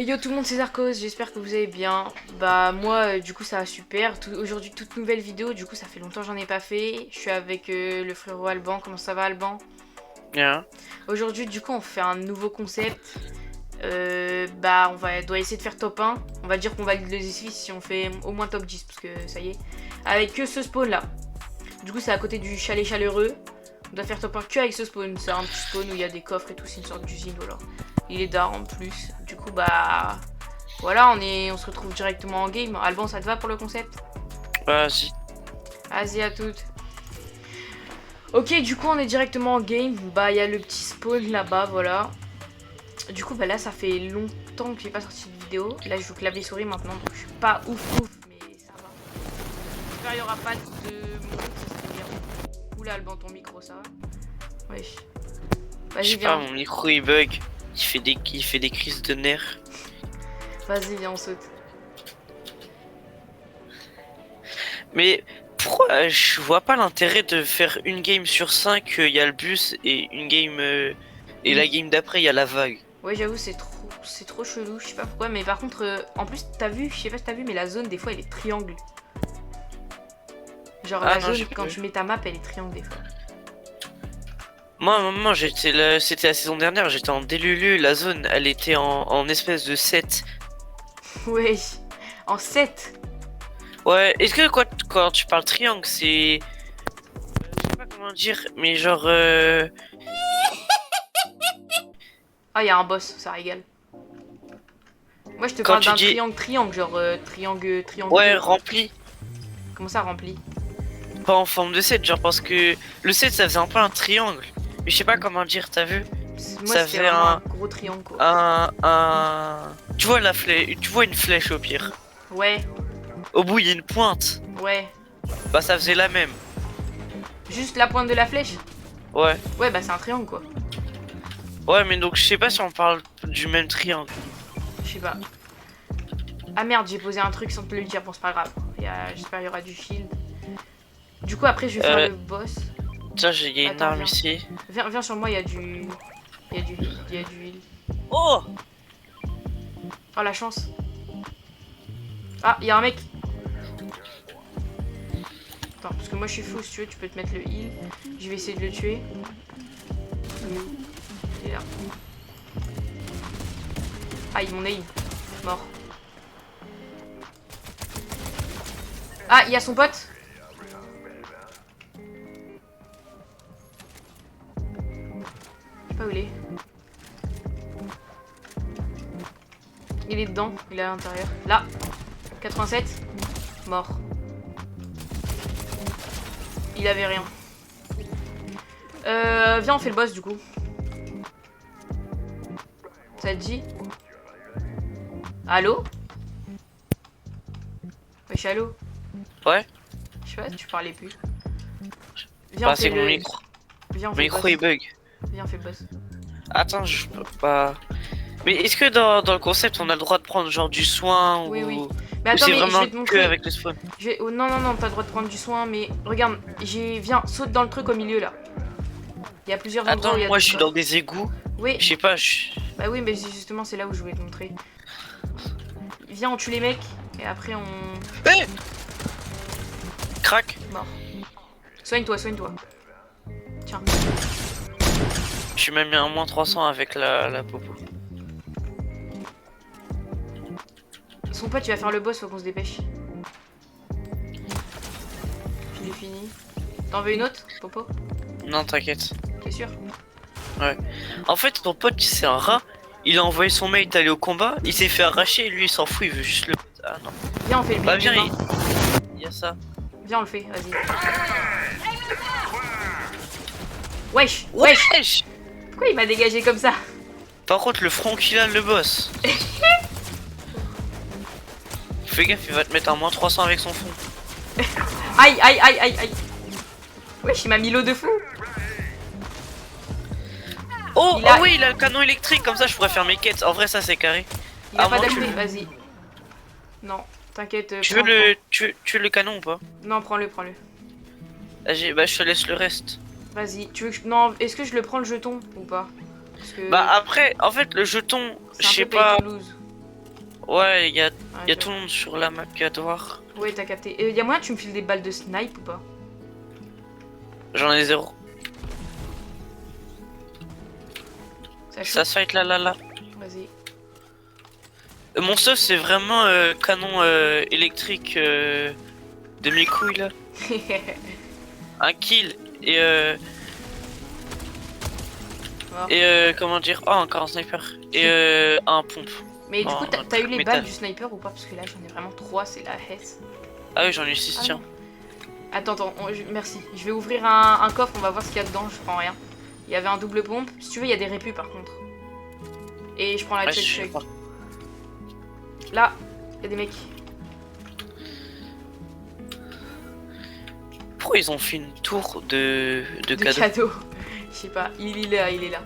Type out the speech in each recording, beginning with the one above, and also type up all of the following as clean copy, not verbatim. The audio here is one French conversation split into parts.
Et yo tout le monde, c'est Zarkos, j'espère que vous allez bien. Bah moi du coup ça va super. Aujourd'hui toute nouvelle vidéo, du coup ça fait longtemps que j'en ai pas fait. Je suis avec le frérot Alban, comment ça va Alban? Bien. Aujourd'hui du coup on fait un nouveau concept. Bah doit essayer de faire top 1. On va dire qu'on valide le défi si on fait au moins top 10 parce que ça y est. Avec que ce spawn là. Du coup c'est à côté du chalet chaleureux. On doit faire top 1 que avec ce spawn. C'est un petit spawn où il y a des coffres et tout, c'est une sorte d'usine voilà. Il est d'art en plus. Du coup bah voilà, on se retrouve directement en game. Alban, ça te va pour le concept? Vas-y. Vas-y à toutes. Ok, du coup on est directement en game. Bah il y a le petit spawn là-bas, voilà. Du coup bah là ça fait longtemps que j'ai pas sorti de vidéo. Là je joue clavier souris maintenant, donc je suis pas ouf, mais ça va. J'espère qu'il y aura pas de monde, ça serait bien. Oula Alban, ton micro ça va? Wesh. Je Vas-y sais pas, viens. mon micro il bug. Il fait des crises de nerfs. Vas-y viens on saute. Mais pourquoi je vois pas l'intérêt de faire une game sur 5, il y a le bus et une game et la Oui. game d'après il y a la vague. Ouais j'avoue c'est trop chelou, je sais pas pourquoi, mais par contre en plus t'as vu, je sais pas si t'as vu mais la zone des fois elle est triangle. Genre Ah la non, zone j'ai pas quand vu. tu mets ta map elle est triangle des fois. Moi, à un moment, c'était la saison dernière, j'étais en Délulu, la zone elle était en espèce de 7. Ouais, en 7. Ouais, est-ce que quand tu parles triangle, c'est. Je sais pas comment dire, mais genre. Ah il y a un boss, ça régale. Moi je te Quand parle tu d'un dis. triangle genre Ouais, triangle. rempli. Comment ça rempli? Pas en forme de 7 genre parce que le 7 ça faisait un peu un triangle. Mais je sais pas comment dire, t'as vu? Moi Ça c'était faisait vraiment un gros triangle quoi. Tu vois la flèche, tu vois une flèche au pire. Ouais, Au bout il y a une pointe. ouais. Bah ça faisait la même. Juste la pointe de la flèche? Ouais. Ouais bah c'est un triangle quoi. Ouais mais donc je sais pas si on parle du même triangle. Je sais pas. Ah merde j'ai posé un truc sans te le dire, bon c'est pas grave. J'espère qu'il y aura du shield. Du coup après je vais faire Euh, le boss. tiens, il y a une Attends arme viens. ici. Viens sur moi, il y a du... Il y a du heal. Oh! Oh la chance. Ah, il y a un mec. Attends, parce que moi je suis fou, si tu veux, tu peux te mettre le heal. Je vais essayer de le tuer. Il est où? Il est là. Aïe, mon aim. Mort. Ah, il y a son pote. Je sais pas où il est. Il est dedans, il est à l'intérieur. Là. 87. Mort. Il avait rien. Viens, on fait le boss du coup. Ça te dit? Allô? Wesh, allô? Ouais? Je sais pas, tu parlais plus. Viens, Bah on fait c'est mon le... micro. Viens, on Mon fait le micro boss. il bug. Viens, on fait le boss. Attends, je peux pas. Mais est-ce que dans le concept on a le droit de prendre genre du soin Oui, oui. ou Mais attends, c'est mais je vraiment vais te que montrer. avec le spawn? Oh, non, non, non, t'as le droit de prendre du soin, mais regarde, viens, saute dans le truc au milieu là. Il y a plusieurs endroits où Attends, il y a moi des je suis dans coffres. des égouts. Oui, Je sais pas, bah oui, mais justement, c'est là où je voulais te montrer. Viens, on tue les mecs, et après on. Eh, crac. Mort. Soigne-toi, soigne-toi. Tiens. Je suis même mis un moins 300 avec la popo. Son pote, tu vas faire le boss, faut qu'on se dépêche. Je l'ai fini. T'en veux une autre, Popo? Non, t'inquiète. T'es sûr? Ouais. En fait, ton pote, c'est un rat. Il a envoyé son mate aller au combat. Il s'est fait arracher et lui, il s'en fout. Il veut juste le. Ah non. Viens, on fait le Bah, build viens, humain. il y a ça. Viens, on le fait, vas-y. Wesh, wesh. Wesh! Pourquoi il m'a dégagé comme ça? Par contre, le front qu'il a, le boss. Fais gaffe, il va te mettre un moins 300 avec son fond. Aïe, aïe, aïe, aïe, aïe. Wesh, il m'a mis l'eau de fou. Oh, Il a- oh oui, il a le canon électrique. Comme ça, je pourrais faire mes quêtes. En vrai, ça, c'est carré. Il a Ah, pas moi, d'HP, vas-y. Non, t'inquiète. Tu veux tu veux le canon ou pas? Non, prends-le, prends-le. Ah, bah, je te laisse le reste. Vas-y. Tu veux que Non, est-ce que je le prends le jeton ou pas? Parce que Bah après, en fait, le jeton, c'est je un sais peu pay pas. to lose. Ouais, y a je tout le vois. monde sur la map qui va te voir. Ouais, t'as capté. Et y a moyen que tu me files des balles de snipe ou pas? J'en ai zéro. Ça Ça chauffe. se fight là, là, là. Vas-y. Mon stuff, c'est vraiment canon électrique de mes couilles là. Un kill et Mort. comment dire, oh encore un sniper et un pompe. Mais du Oh, coup, un t'as eu truc les métal. balles du sniper ou pas? Parce que là, j'en ai vraiment 3, c'est la hesse. Ah oui, j'en ai 6, Ah tiens. non. Attends, merci. Je vais ouvrir un coffre, on va voir ce qu'il y a dedans, je prends rien. Il y avait un double pompe. Si tu veux, il y a des répus par contre. Et je prends la Ouais, check je sais check. pas. Là, il y a des mecs. Pourquoi ils ont fait une tour de De cadeaux? cadeaux. Je sais pas, il est là, il est là.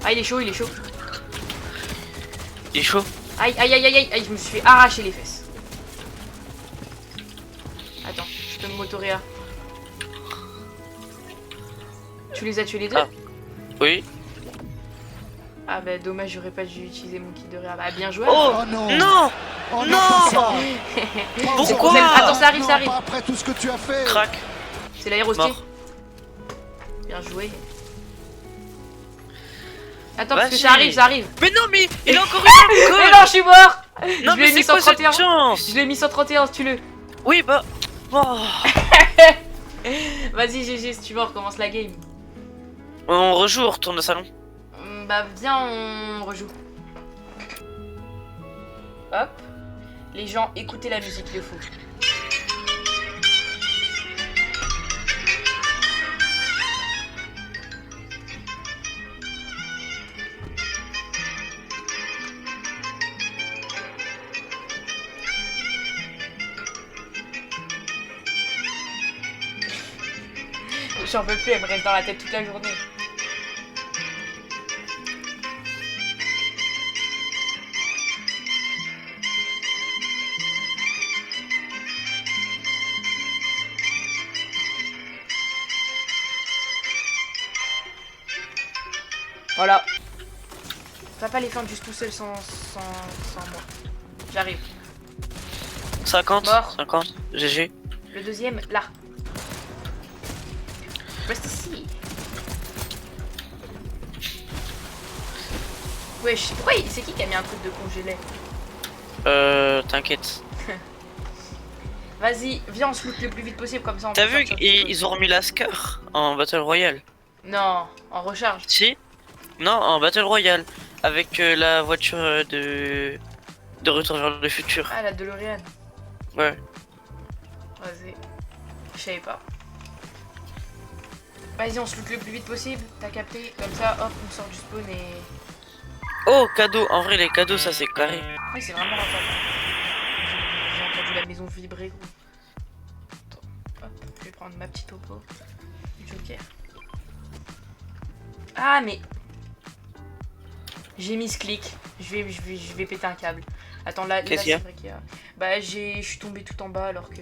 Ah, il est chaud, il est chaud. Il est chaud? Aïe, aïe, aïe, aïe, aïe, je me suis fait arracher les fesses. Attends, je peux me motoréa. Tu les as tués les deux? Ah. Oui. Ah bah dommage, j'aurais pas dû utiliser mon kit de réa. Bah bien joué. Oh non. non. Oh Non. pas ça. Pourquoi? Attends, ça arrive, Non, ça arrive. pas après tout ce que tu as fait. Crac. C'est l'aérostier. Mort. Bien joué. Attends, parce que Vas-y. ça arrive, ça arrive. Mais non, mais il a encore eu un Mais code. non, je suis mort. Non, Je mais l'ai mis c'est quoi cette 131. chance? Je l'ai mis 131, tue-le. Oui, bah. Oh. Vas-y, GG, si tu veux, on recommence la game. On rejoue, on retourne au salon. Bah viens, on rejoue. Hop. Les gens, écoutez la musique, il faut. J'en peux plus, elle me reste dans la tête toute la journée. Voilà. Va pas les faire juste tout seul sans moi. J'arrive. 50, Mort. 50, GG. Le deuxième, là. Reste ici. Wesh, pourquoi c'est qui a mis un truc de congelé? T'inquiète. Vas-y, viens, on se loot le plus vite possible, comme ça on T'as peut vu sortir qu'ils du ils ont remis la Scar en Battle Royale? Non, en recharge. Si? Non, en Battle Royale. Avec la voiture de Retour vers le futur. Ah, la DeLorean. Ouais. Vas-y. Je savais pas. Vas-y, on se loot le plus vite possible. T'as capté? Comme ça, hop, on sort du spawn et... Oh, cadeau. En vrai, les cadeaux, ça c'est carré. Oui, c'est vraiment rentable. J'ai entendu la maison vibrer, gros. Attends, hop, je vais prendre ma petite oppo. Joker. Ah, mais... J'ai mis ce clic. Je vais péter un câble. Attends, là Qu'est-ce qu'il y a? c'est vrai qu'il y a... Bah, je suis tombé tout en bas alors que...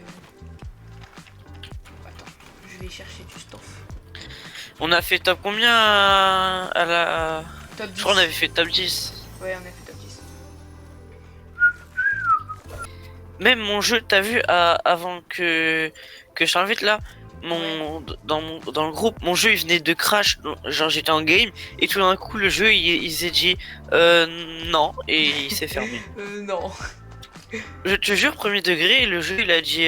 Attends, je vais chercher du stuff. On a fait top combien à la... Top 10. Je crois qu'on avait fait top 10. Ouais, on a fait top 10. Même mon jeu, t'as vu, avant que je t'invite là, dans le groupe, mon jeu il venait de crash, genre j'étais en game, et tout d'un coup le jeu il s'est dit non, et il s'est fermé. Non. Je te jure, premier degré, le jeu il a dit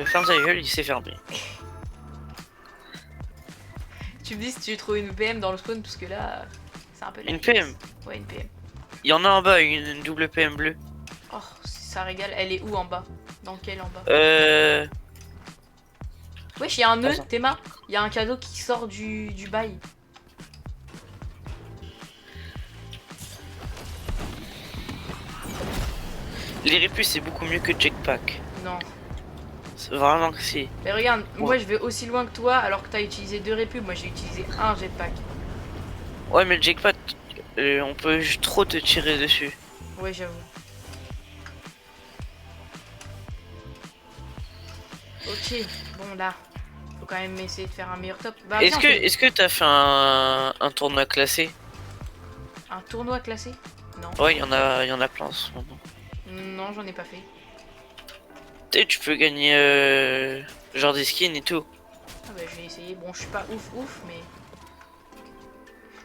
ferme ta gueule, il s'est fermé. Tu me dis si tu trouves une PM dans le spawn, parce que là, c'est un peu... la Une crise. PM? Ouais, une PM. Il y en a en bas, une double PM bleue. Oh, ça régale. Elle est où en bas? Dans quel en bas? Wesh, il y a un nœud, Attends. Théma. Il y a un cadeau qui sort du bail. Les répus c'est beaucoup mieux que Jetpack. Non. C'est vraiment que si. Mais regarde, Ouais. moi je vais aussi loin que toi alors que t'as utilisé 2 répus. Moi j'ai utilisé un jetpack. Ouais, mais le Jetpack, on peut trop te tirer dessus. Ouais, j'avoue. Ok, bon là. Faut quand même essayer de faire un meilleur top. Bah, Est-ce que t'as fait un tournoi classé? Un tournoi classé? Non. Ouais, il y en a plein en ce moment. Non, j'en ai pas fait. Tu sais, tu peux gagner genre des skins et tout. Ah bah je vais essayer. Bon, je suis pas ouf, mais...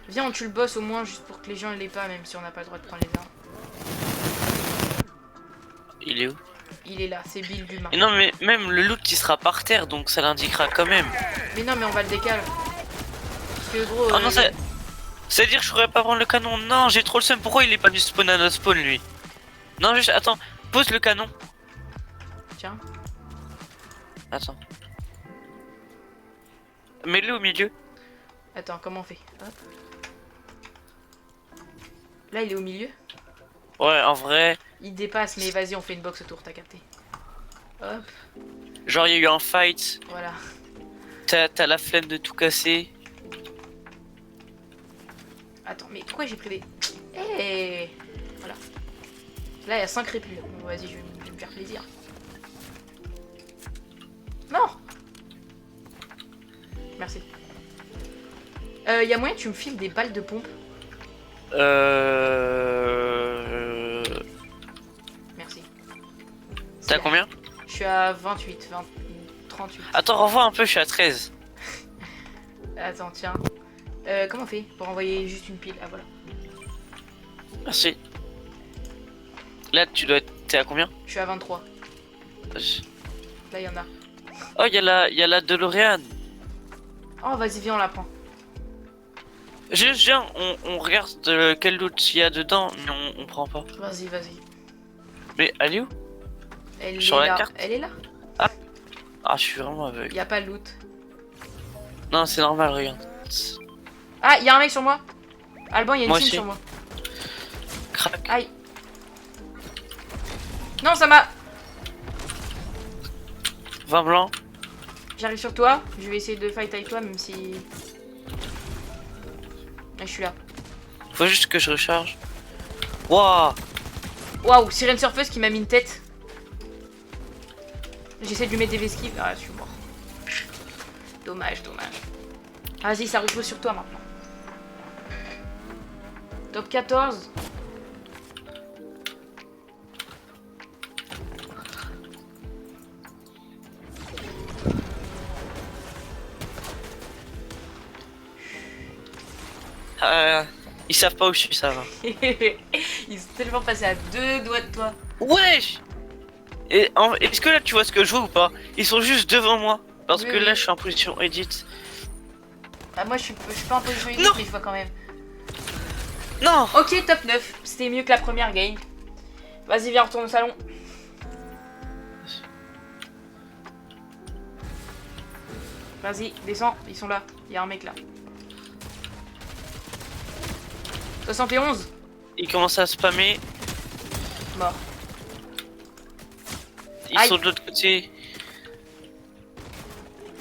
Viens, on tue le boss au moins, juste pour que les gens l'aient pas, même si on n'a pas le droit de prendre les armes. Il est où? Il est là, c'est Bill d'humain. Et non, mais même le loot qui sera par terre, donc ça l'indiquera quand même. Mais non, mais on va le décaler. Parce que gros... Oh non, c'est-à-dire que je pourrais pas prendre le canon. Non, j'ai trop le seum. Pourquoi il est pas du spawn à notre spawn, lui? Non, juste, attends, pose le canon. Tiens. Attends. Mets-le au milieu. Attends, comment on fait? Hop. Là, il est au milieu. Ouais, en vrai, Il dépasse, mais vas-y, on fait une box autour, t'as capté. Hop, genre il y a eu un fight. voilà. T'as la flemme de tout casser. Attends, mais pourquoi j'ai pris des... Eh voilà. Là, il y a 5 répules. Bon, vas-y, je vais me faire plaisir. Non. Merci. Il y a moyen que tu me files des balles de pompe? Merci. T'as combien? Je suis à 28, 38. Attends, renvoie un peu, je suis à 13. Attends, tiens. Comment on fait pour envoyer juste une pile? Ah, voilà. Merci. Là, tu dois être... T'es à combien? Je suis à 23. Là, il y en a. Oh, il y a la DeLorean. Oh, vas-y, viens, on la prend. Juste, viens, on regarde quel loot il y a dedans, mais on prend pas. Vas-y, vas-y. Mais elle est où? Elle Sur est la là. carte? Elle est là. Ah, je suis vraiment aveugle. Il y a pas de loot. Non, c'est normal, regarde. Ah, il y a un mec sur moi. Alban, il y a une Moi team aussi. sur moi. Crac. Aïe. Non, ça m'a... 20 blancs. J'arrive sur toi. Je vais essayer de fight avec toi, même si... Ah, je suis là. Faut juste que je recharge. Waouh. Waouh, Sirène Surfeuse qui m'a mis une tête. J'essaie de lui mettre des esquives. Ah, je suis mort. Dommage, dommage. Vas-y, ça repose sur toi maintenant. Top 14. Ils savent pas où je suis, ça va. Ils sont tellement passés à 2 doigts de toi. Wesh. Est-ce que là tu vois ce que je vois ou pas? Ils sont juste devant moi. Parce Oui, que oui. là je suis en position edit. Ah, moi je suis pas en position edit, Non. mais je vois quand même. Non. Ok, top 9. C'était mieux que la première game. Vas-y, viens, retourne au salon. Vas-y, descends. Ils sont là. Il y a un mec là. 71. Ils commencent à spammer. Mort. Ils Aïe. sont de l'autre côté.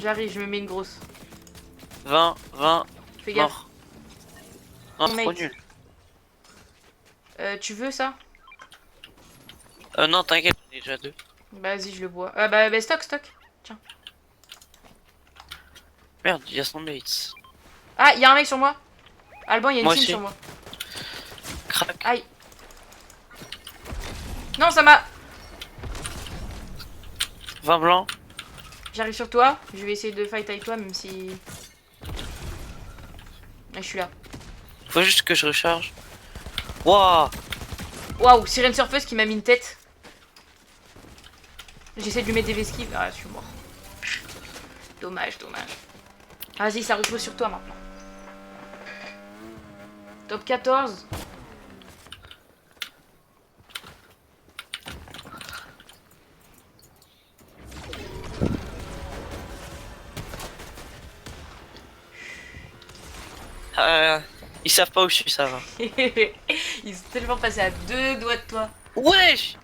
J'arrive, je me mets une grosse. 20, 20, Fais gaffe. mort. Non, trop Mate. nul. Tu veux ça? Non, t'inquiète, on est déjà deux. Vas-y, je le bois. Bah, stock, stock. Tiens. Merde, il y a son mates. Ah, il y a un mec sur moi. Alban, il y a une Moi team aussi. sur moi. Crac. Aïe. Non, ça m'a... 20 blancs. J'arrive sur toi. Je vais essayer de fight avec toi, même si... Ah, je suis là. Faut juste que je recharge. Waouh. Waouh, Sirène Surfeuse qui m'a mis une tête. J'essaie de lui mettre des esquives. Ah, je suis mort. Dommage, dommage. Vas-y, ça repose sur toi maintenant. Top 14. Ils savent pas où je suis, ça va. Ils sont tellement passés à 2 doigts de toi. Wesh.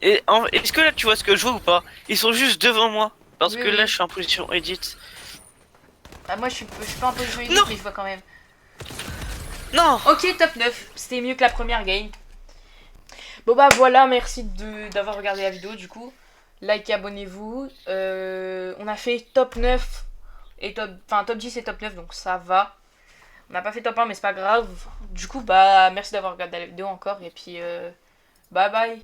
Est-ce que là tu vois ce que je vois ou pas? Ils sont juste devant moi. Parce Oui, que oui. là je suis en position edit. Ah, moi je suis pas en position edit, Non. mais je vois quand même. Non. Ok, top 9. C'était mieux que la première game. Bon bah voilà, merci d'avoir regardé la vidéo du coup. Like, abonnez-vous. On a fait top 9 et top 10 et top 9, donc ça va. On n'a pas fait top 1, mais c'est pas grave. Du coup, bah, merci d'avoir regardé la vidéo encore. Et puis, bye bye.